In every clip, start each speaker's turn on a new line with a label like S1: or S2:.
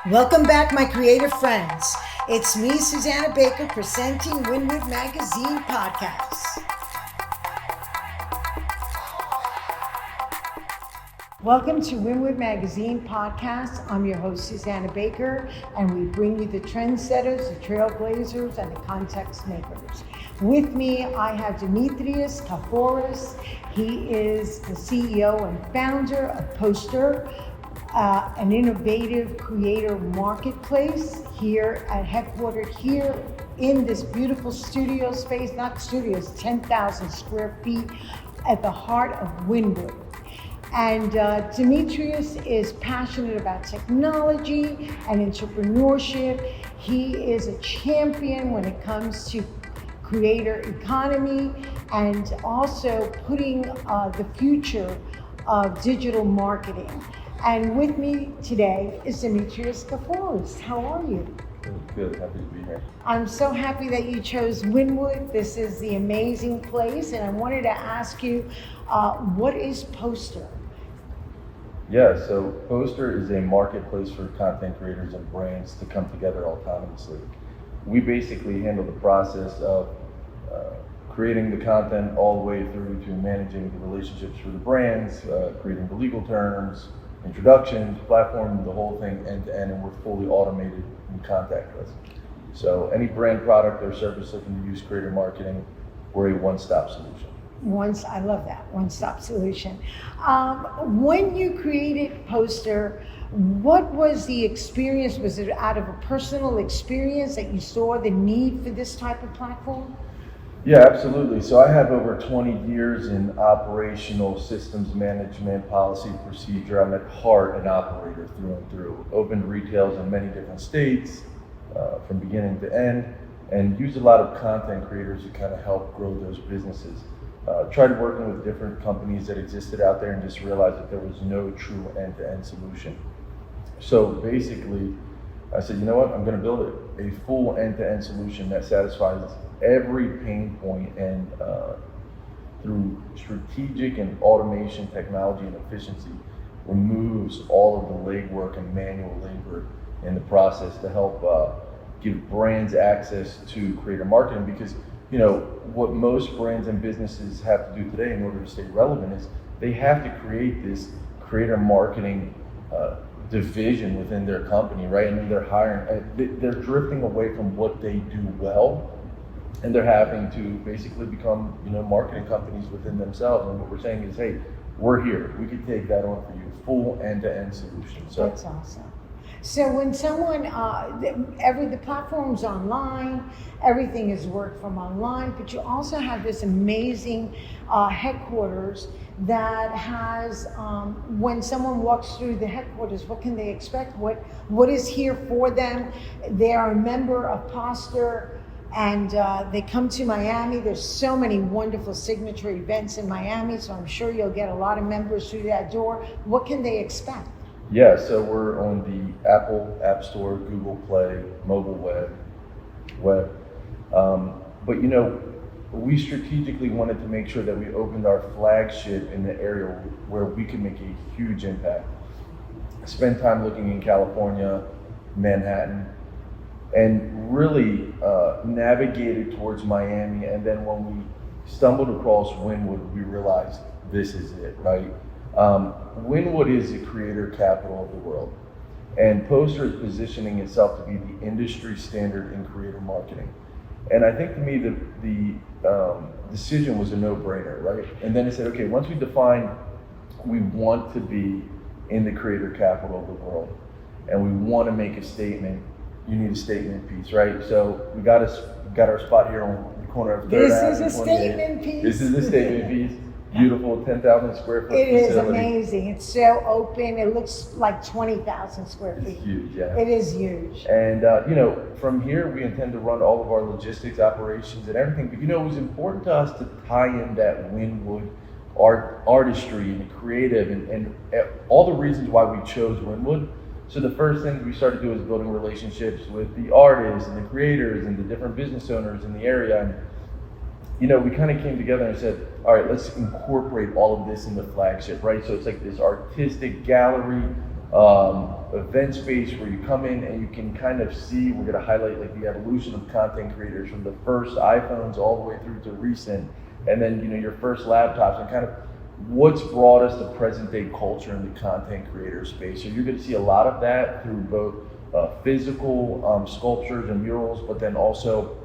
S1: Welcome back, my creative friends. It's me, Susana Baker, presenting Wynwood Magazine Podcast. Welcome to Wynwood Magazine Podcast. I'm your host, Susana Baker, and we bring you the trendsetters, the trailblazers, and the context makers. With me, I have Demetrios Kafouros. He is the CEO and founder of Postr, an innovative creator marketplace headquartered here in this beautiful studio space, not studios, 10,000 square feet at the heart of Wynwood. And Demetrios is passionate about technology and entrepreneurship. He is a champion when it comes to creator economy and also putting the future of digital marketing. And with me today is Demetrios Kafouros. How are you?
S2: Good, happy to be here.
S1: I'm so happy that you chose Wynwood. This is the amazing place, and I wanted to ask you, what is Postr?
S2: Yeah, so Postr is a marketplace for content creators and brands to come together autonomously. We basically handle the process of creating the content all the way through to managing the relationships for the brands, creating the legal terms, introductions, platform, the whole thing end to end, and we're fully automated and contactless. So any brand product or service looking to use creator marketing, we're a one-stop solution.
S1: I love that, one-stop solution. When you created Postr, what was the experience? Was it out of a personal experience that you saw the need for this type of platform?
S2: Yeah, absolutely. So I have over 20 years in operational systems management, policy, procedure. I'm at heart an operator through and through. Opened retails in many different states from beginning to end, and use a lot of content creators to kind of help grow those businesses. Tried working with different companies that existed out there and just realized that there was no true end-to-end solution. So basically, I said, you know what, I'm going to build a full end-to-end solution that satisfies every pain point, and through strategic and automation technology and efficiency, removes all of the legwork and manual labor in the process to help give brands access to creator marketing. Because you know what most brands and businesses have to do today in order to stay relevant is they have to create this creator marketing division within their company, right? And then they're hiring, they're drifting away from what they do well, and they're having to basically become, marketing companies within themselves. And what we're saying is, hey, we're here. We can take that on for you, full end-to-end solution. So
S1: that's awesome. So when someone, the platform's online, everything is worked from online, but you also have this amazing headquarters that has, when someone walks through the headquarters, what can they expect? What is here for them? They are a member of Postr, and they come to Miami. There's so many wonderful signature events in Miami, so I'm sure you'll get a lot of members through that door. What can they expect?
S2: Yeah, so we're on the Apple App Store, Google Play, mobile web. But we strategically wanted to make sure that we opened our flagship in the area where we could make a huge impact. Spend time looking in California, Manhattan, and really navigated towards Miami. And then when we stumbled across Wynwood, we realized this is it, right? Wynwood is the creator capital of the world, and Postr is positioning itself to be the industry standard in creator marketing. And I think to me the decision was a no-brainer, right? And then I said, okay, once we define we want to be in the creator capital of the world, and we want to make a statement, you need a statement piece, right? So we got our spot here on the corner of 3rd Avenue.
S1: This is a statement piece.
S2: This is a statement piece. Beautiful 10,000 square foot
S1: It
S2: facility.
S1: is amazing. It's so open. It looks like 20,000 square feet.
S2: It's huge, yeah.
S1: It is huge.
S2: And from here we intend to run all of our logistics operations and everything. But it was important to us to tie in that Wynwood artistry and creative and all the reasons why we chose Wynwood. So the first thing we started doing is building relationships with the artists and the creators and the different business owners in the area. And we kind of came together and said, all right, let's incorporate all of this in the flagship, right? So it's like this artistic gallery, event space where you come in and you can kind of see, we're going to highlight like the evolution of content creators from the first iPhones all the way through to recent, and then, you know, your first laptops, and kind of what's brought us to present day culture in the content creator space. So you're going to see a lot of that through both physical sculptures and murals, but then also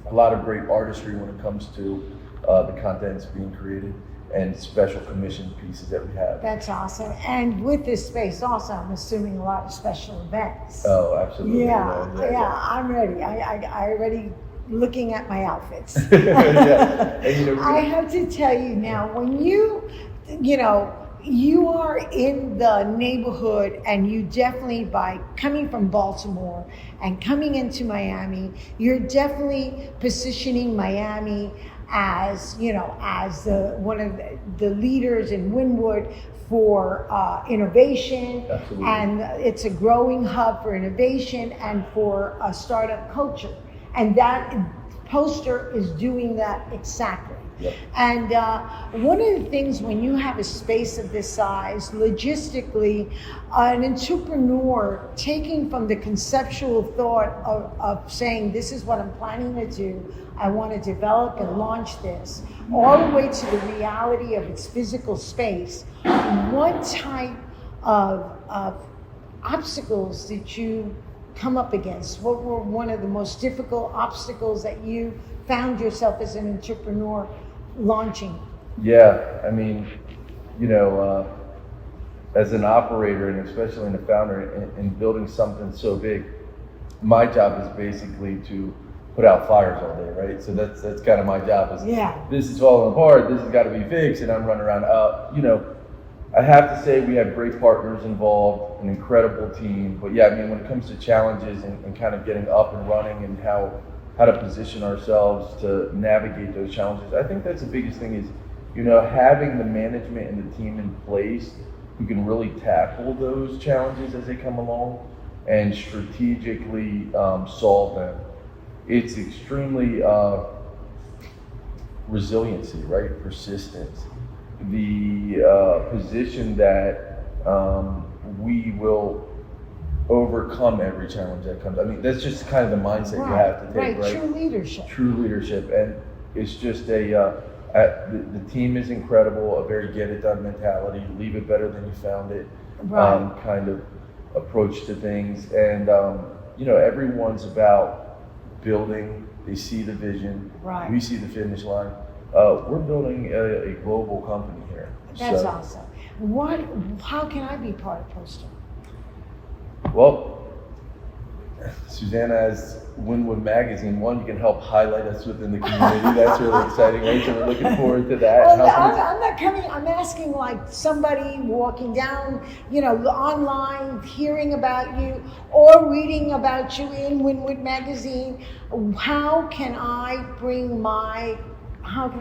S2: a lot of great artistry when it comes to the contents being created and special commission pieces that we have.
S1: That's awesome. And with this space also, I'm assuming a lot of special events.
S2: Oh, absolutely.
S1: Yeah, I'm ready. I already looking at my outfits.
S2: Yeah. And, you know,
S1: I have to tell you now, when you are in the neighborhood, and you definitely, by coming from Baltimore and coming into Miami, you're definitely positioning Miami as, you know, as one of the leaders in Wynwood for innovation.
S2: Absolutely.
S1: And it's a growing hub for innovation and for a startup culture. And that Postr is doing that exactly.
S2: Yep.
S1: And one of the things when you have a space of this size, logistically, an entrepreneur taking from the conceptual thought of saying, this is what I'm planning to do, I want to develop and launch this, all the way to the reality of its physical space, what type of obstacles did you come up against? What were one of the most difficult obstacles that you found yourself as an entrepreneur launching?
S2: Yeah, I mean, you know, as an operator, and especially a founder, in building something so big, my job is basically to put out fires all day, right? So that's kind of my job. This is falling apart, this has got to be fixed, and I'm running around. You know, I have to say we have great partners involved, an incredible team. But yeah, I mean, when it comes to challenges and kind of getting up and running and how to position ourselves to navigate those challenges, I think that's the biggest thing is, you know, having the management and the team in place who can really tackle those challenges as they come along and strategically solve them. It's extremely resiliency, right? Persistence. The position that we will overcome every challenge that comes. I mean, that's just kind of the mindset you have to take, right?
S1: True leadership.
S2: True leadership, and it's just the team is incredible. A very get it done mentality, leave it better than you found it, kind of approach to things, and you know, everyone's about building. They see the vision.
S1: Right.
S2: We see the finish line. We're building a global company here.
S1: That's awesome. How can I be part of Postr?
S2: Well, Susana, as Wynwood Magazine, one, you can help highlight us within the community. That's really exciting, right? So we're looking forward to that.
S1: Well, I'm not coming, I'm asking like somebody walking down, you know, online, hearing about you or reading about you in Wynwood Magazine. How can I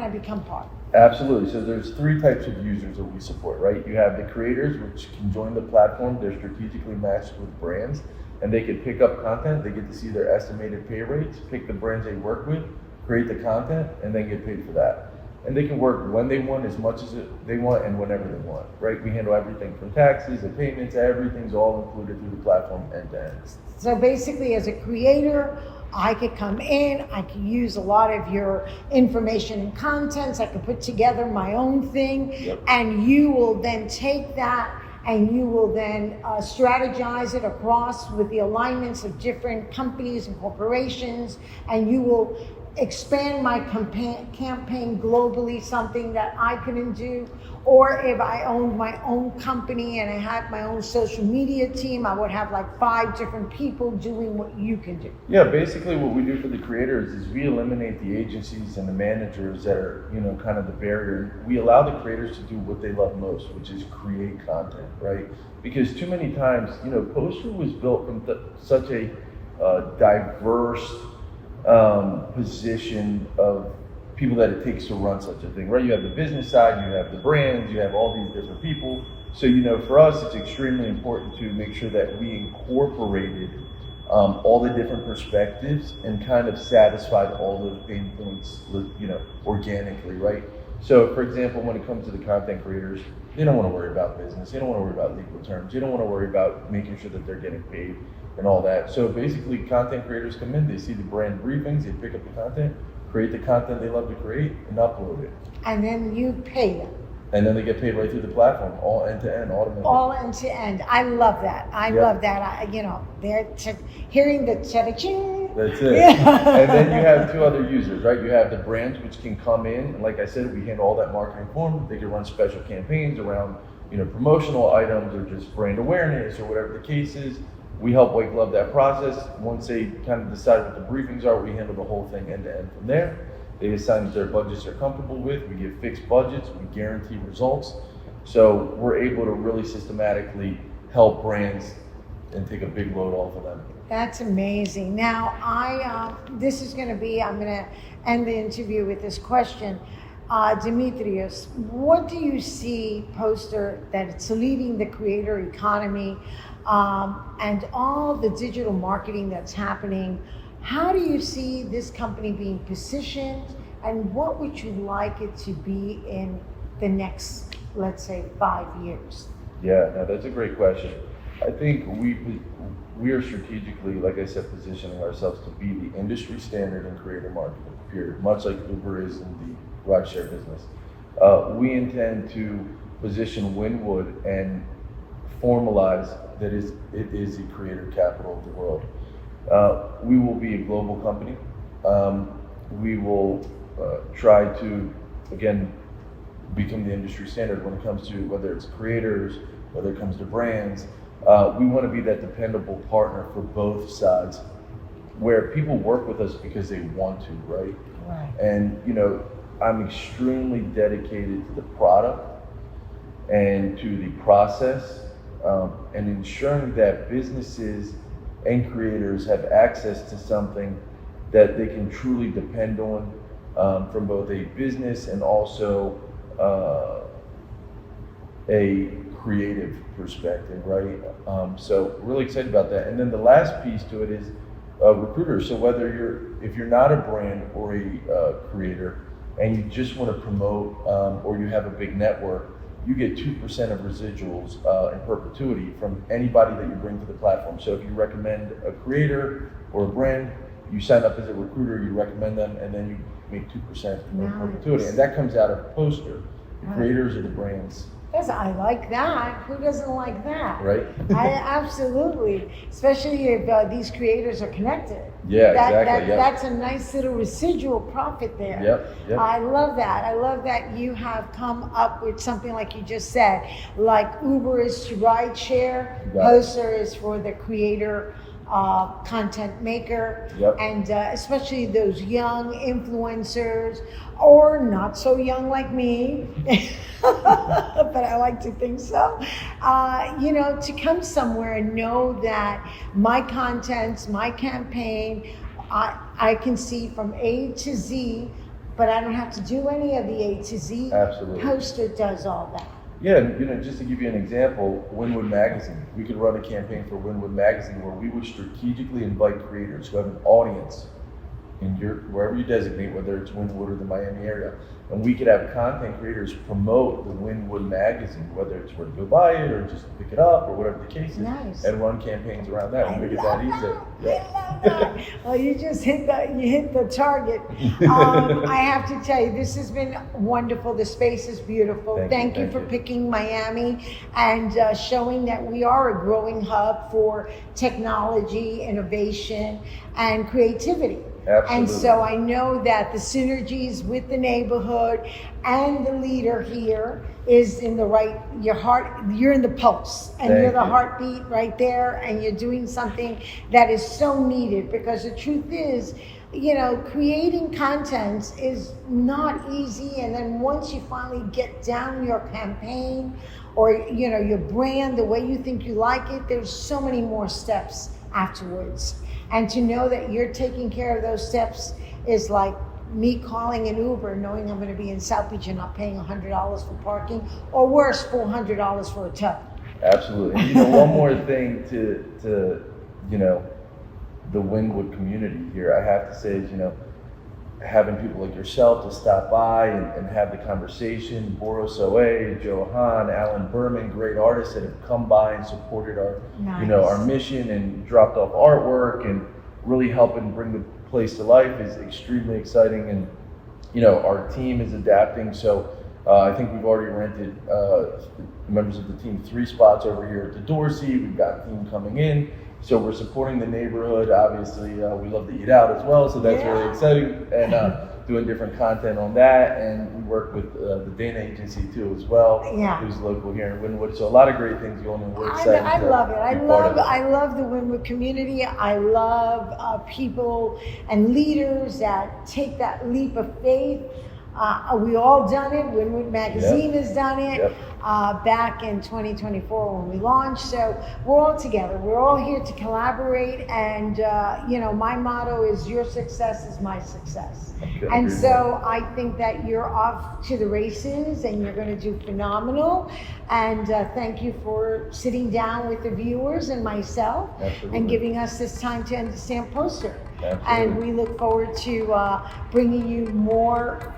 S1: become part?
S2: Absolutely. So there's three types of users that we support, right? You have the creators, which can join the platform. They're strategically matched with brands, and they can pick up content. They get to see their estimated pay rates, pick the brands they work with, create the content, and then get paid for that. And they can work when they want, as much as they want, and whenever they want, right? We handle everything from taxes and payments. Everything's all included through the platform end to end.
S1: So basically, as a creator, I could come in, I could use a lot of your information and contents, I could put together my own thing, and you will then take that and you will then strategize it across with the alignments of different companies and corporations, and you will expand my campaign globally, something that I couldn't do. Or if I owned my own company and I had my own social media team, I would have like 5 different people doing what you can do.
S2: Yeah, basically what we do for the creators is we eliminate the agencies and the managers that are, you know, kind of the barrier. We allow the creators to do what they love most, which is create content, right? Because too many times, you know, Postr was built from such a diverse position of people that it takes to run such a thing, right? You have the business side, you have the brands, you have all these different people. So, you know, for us, it's extremely important to make sure that we incorporated all the different perspectives and kind of satisfied all those pain points, you know, organically, right? So, for example, when it comes to the content creators, They don't want to worry about business. They don't want to worry about legal terms. They don't want to worry about making sure that they're getting paid and all that. So basically, content creators come in, they see the brand briefings, they pick up the content, create the content they love to create, and upload it.
S1: And then you pay them.
S2: And then they get paid right through the platform, all end to end, automated.
S1: All end to end. I love that. I love that. They're hearing the cha-ching.
S2: That's it. Yeah. And then you have two other users, right? You have the brands, which can come in, and like I said, we handle all that marketing for them. They can run special campaigns around, promotional items or just brand awareness or whatever the case is. We help white glove that process. Once they kind of decide what the briefings are, we handle the whole thing end to end from there. They assign their budgets they're comfortable with. We give fixed budgets. We guarantee results. So we're able to really systematically help brands and take a big load off of them.
S1: That's amazing. Now, I'm going to end the interview with this question. Demetrios, what do you see Postr that it's leading the creator economy and all the digital marketing that's happening? How do you see this company being positioned, and what would you like it to be in the next, let's say, 5 years?
S2: Yeah, no, that's a great question. I think we are strategically, like I said, positioning ourselves to be the industry standard in creator marketing, period, much like Uber is in the rideshare business. We intend to position Wynwood and formalize that it is the creator capital of the world. We will be a global company. We will try to, again, become the industry standard when it comes to whether it's creators, whether it comes to brands. We want to be that dependable partner for both sides, where people work with us because they want to, right?
S1: Right.
S2: And I'm extremely dedicated to the product and to the process, and ensuring that businesses and creators have access to something that they can truly depend on, from both a business and also a creative perspective, right? So really excited about that. And then the last piece to it is recruiters. So if you're not a brand or a creator and you just want to promote, or you have a big network, you get 2% of residuals in perpetuity from anybody that you bring to the platform. So if you recommend a creator or a brand, you sign up as a recruiter, you recommend them, and then you make 2% in perpetuity. And that comes out of Postr, the creators or the brands.
S1: Yes, I like that. Who doesn't like that?
S2: Right?
S1: Absolutely, especially if these creators are connected.
S2: Yeah, exactly.
S1: That's a nice little residual profit there.
S2: Yep.
S1: I love that. I love that you have come up with something like you just said, like Uber is to ride share, Postr is for the creator, content maker, and especially those young influencers, or not so young like me, but I like to think so, to come somewhere and know that my contents, my campaign, I can see from A to Z, but I don't have to do any of the A to Z.
S2: Absolutely.
S1: Postr does all that.
S2: Yeah, just to give you an example, Wynwood Magazine. We could run a campaign for Wynwood Magazine where we would strategically invite creators who have an audience in wherever you designate, whether it's Wynwood or the Miami area, and we could have content creators promote the Wynwood Magazine, whether it's where to go buy it or just pick it up or whatever the case is, and run campaigns around that. We make it that easy.
S1: I love that. Well, you just hit the target. I have to tell you, this has been wonderful. The space is beautiful. Thank you for picking Miami and showing that we are a growing hub for technology, innovation, and creativity.
S2: Absolutely.
S1: And so I know that the synergies with the neighborhood and the leader here is in the right, you're in the pulse, and you're the heartbeat right there, and you're doing something that is so needed, because the truth is, creating content is not easy. And then once you finally get down your campaign or, your brand, the way you think you like it, there's so many more steps afterwards. And to know that you're taking care of those steps is like me calling an Uber, knowing I'm going to be in South Beach and not paying $100 for parking, or worse, $400 for a tub.
S2: Absolutely. And, one more thing to the Wynwood community here, I have to say is, having people like yourself to stop by and have the conversation. Boris Oe, Joe Hahn, Alan Berman, great artists that have come by and supported our, our mission and dropped off artwork and really helping bring the place to life is extremely exciting. And, our team is adapting. So I think we've already rented members of the team 3 spots over here at the Dorsey. We've got a team coming in. So we're supporting the neighborhood. Obviously, we love to eat out as well, so that's really exciting. And doing different content on that. And we work with the Dana Agency too as well, who's local here in Wynwood. So a lot of great things going on. We're excited.
S1: I love it. I love the Wynwood community. I love people and leaders that take that leap of faith. We all done it. Wynwood Magazine has done it back in 2024 when we launched. So we're all together. We're all here to collaborate. And, my motto is your success is my success. And so I think that you're off to the races and you're going to do phenomenal. And thank you for sitting down with the viewers and myself and giving us this time to understand Postr. And we look forward to bringing you more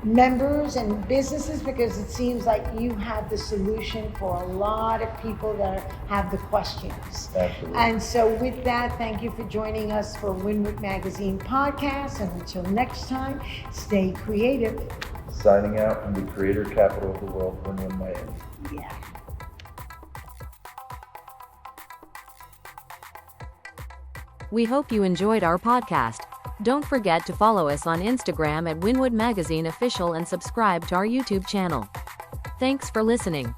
S1: members and businesses, because it seems like you have the solution for a lot of people that have the questions. And so with that, thank you for joining us for Wynwood Magazine Podcast, and until next time, stay creative.
S2: Signing out from the creator capital of the world, Wynwood, Miami.
S3: We hope you enjoyed our podcast. Don't forget to follow us on Instagram at Wynwood Magazine Official and subscribe to our YouTube channel. Thanks for listening.